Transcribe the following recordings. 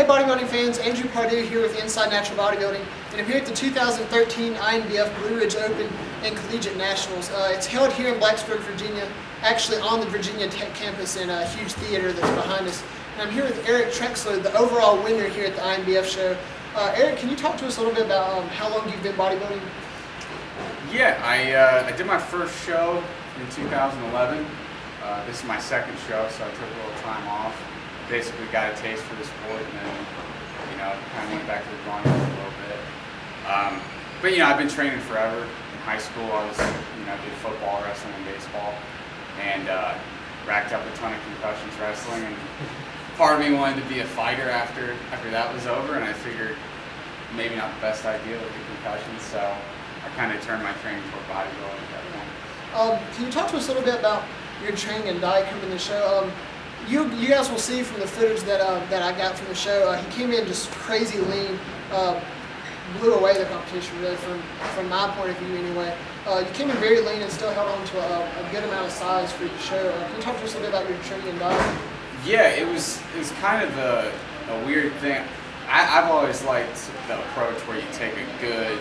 Hey bodybuilding fans, Andrew Pardue here with Inside Natural Bodybuilding, and I'm here at the 2013 INBF Blue Ridge Open and Collegiate Nationals. It's held here in Blacksburg, Virginia, actually on the Virginia Tech campus in a huge theater that's behind us. And I'm here with Eric Trexler, the overall winner here at the INBF show. Eric, can you talk to us a little bit about how long you've been bodybuilding? Yeah, I did my first show in 2011. This is my second show, so I took a little time off. Basically got a taste for the sport, and then, kind of went back to the drawing board a little bit. But I've been training forever. In high school, I was, did football, wrestling, and baseball, and racked up a ton of concussions wrestling. And part of me wanted to be a fighter after that was over, and I figured maybe not the best idea with the concussions, so I kind of turned my training toward bodybuilding at that point. Can you talk to us a little bit about your training and diet coming to the show? You guys will see from the footage that I got from the show, he came in just crazy lean, blew away the competition really from my point of view anyway. You came in very lean and still held on to a good amount of size for your show. Can you talk to us a little bit about your training and diet? Yeah, it was kind of a weird thing. I've always liked the approach where you take a good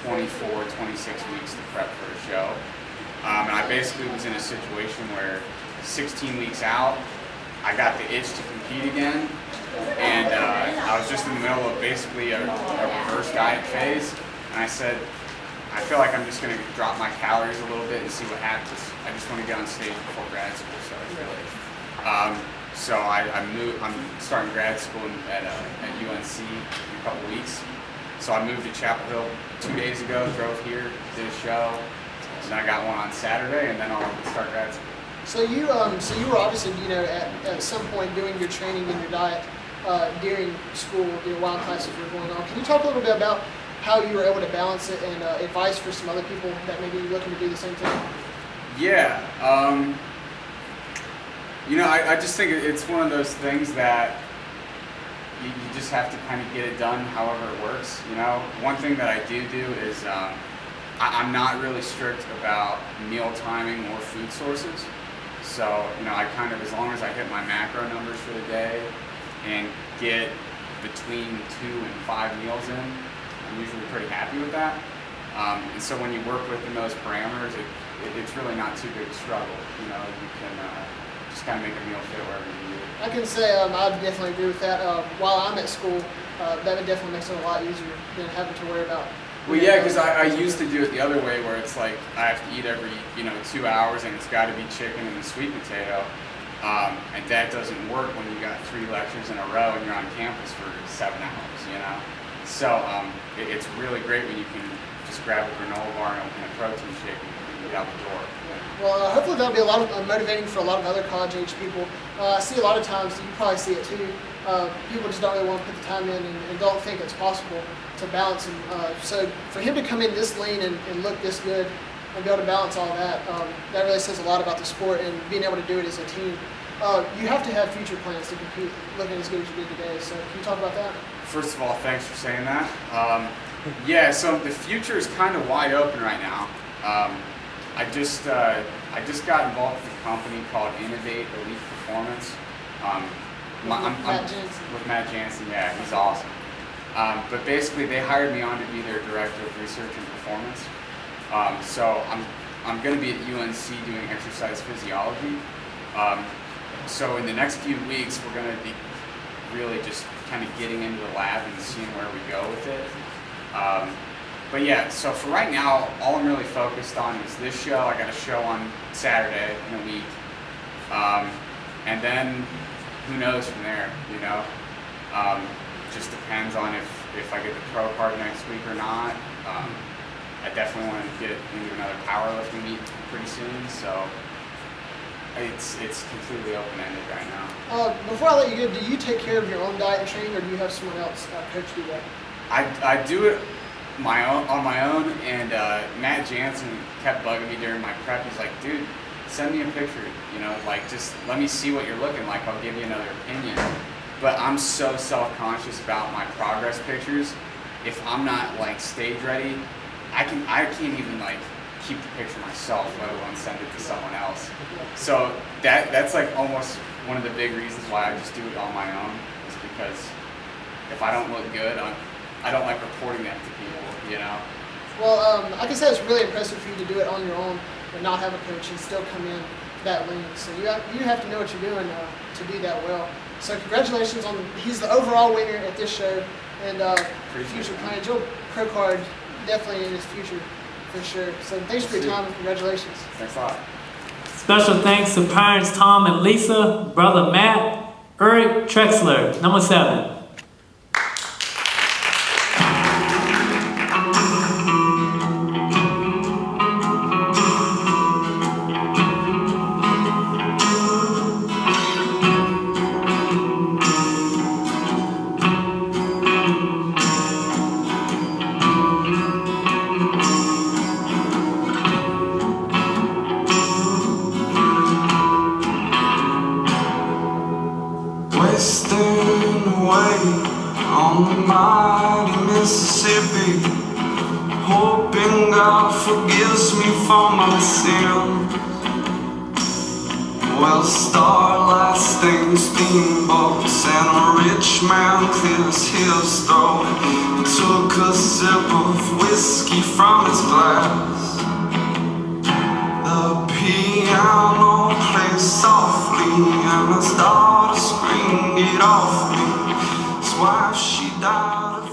24, 26 weeks to prep for a show. And I basically was in a situation where 16 weeks out, I got the itch to compete again, and I was just in the middle of basically a reverse diet phase, and I said, I feel like I'm just going to drop my calories a little bit and see what happens. I just want to get on stage before grad school, so I'm starting grad school at UNC in a couple weeks, so I moved to Chapel Hill 2 days ago, drove here, did a show, and I got one on Saturday, and then I'll start grad school. So you were obviously at some point doing your training and your diet during school, while classes were going on. Can you talk a little bit about how you were able to balance it and advice for some other people that may be looking to do the same thing? Yeah, I just think it's one of those things that you just have to kind of get it done however it works. One thing that I do is I'm not really strict about meal timing or food sources. So, I kind of, as long as I hit my macro numbers for the day and get between 2 and 5 meals in, I'm usually pretty happy with that. And so when you work within those parameters, it's really not too big a struggle. You can just kind of make a meal fit wherever you need it. I can say I definitely agree with that. While I'm at school, that definitely makes it a lot easier than having to worry about. Well, yeah, because I used to do it the other way, where it's like I have to eat every 2 hours, and it's got to be chicken and a sweet potato, and that doesn't work when you got 3 lectures in a row and you're on campus for 7 hours. So it's really great when you can just grab a granola bar and a protein shake and get out the door. Well, hopefully that'll be a lot of motivating for a lot of other college-age people. I see a lot of times, you probably see it too, people just don't really want to put the time in and don't think it's possible to balance. And so for him to come in this lean and look this good and be able to balance all that, that really says a lot about the sport and being able to do it as a team. You have to have future plans to compete looking as good as you did today. So can you talk about that? First of all, thanks for saying that. Yeah, so the future is kind of wide open right now. I just got involved with a company called Innovate Elite Performance. With Matt Jansen, yeah, he's awesome. But basically, they hired me on to be their director of research and performance. So I'm going to be at UNC doing exercise physiology. So in the next few weeks, we're going to be really just kind of getting into the lab and seeing where we go with it. But yeah, so for right now, all I'm really focused on is this show. I got a show on Saturday in a week. And then who knows from there, just depends on if I get the pro card next week or not. I definitely want to get into another powerlifting meet pretty soon, so it's completely open-ended right now. Before I let you go, do you take care of your own diet and training, or do you have someone else coach do that? I do it on my own, and Matt Jansen kept bugging me during my prep. He's like, dude, send me a picture, just let me see what you're looking like. I'll give you another opinion. But I'm so self-conscious about my progress pictures. If I'm not stage ready, I can't even keep the picture myself, let alone send it to someone else. So that's almost one of the big reasons why I just do it on my own, is because if I don't look good, I don't like reporting that to people, you know. Well, like I said, it's really impressive for you to do it on your own and not have a coach and still come in that lean. So you have to know what you're doing to do that well. So congratulations on he's the overall winner at this show, and future plans. You'll pro card definitely in his future for sure. So thanks for your time and congratulations. Thanks a lot. Special thanks to parents Tom and Lisa, brother Matt, Eric Trexler, number 7. Wasting away on the mighty Mississippi, hoping God forgives me for my sins. Well, starlight stains steamboats and a rich man clears his throat. He took a sip of whiskey from his glass. The piano plays softly and his daughter screamed, "Get off me." His wife, she died of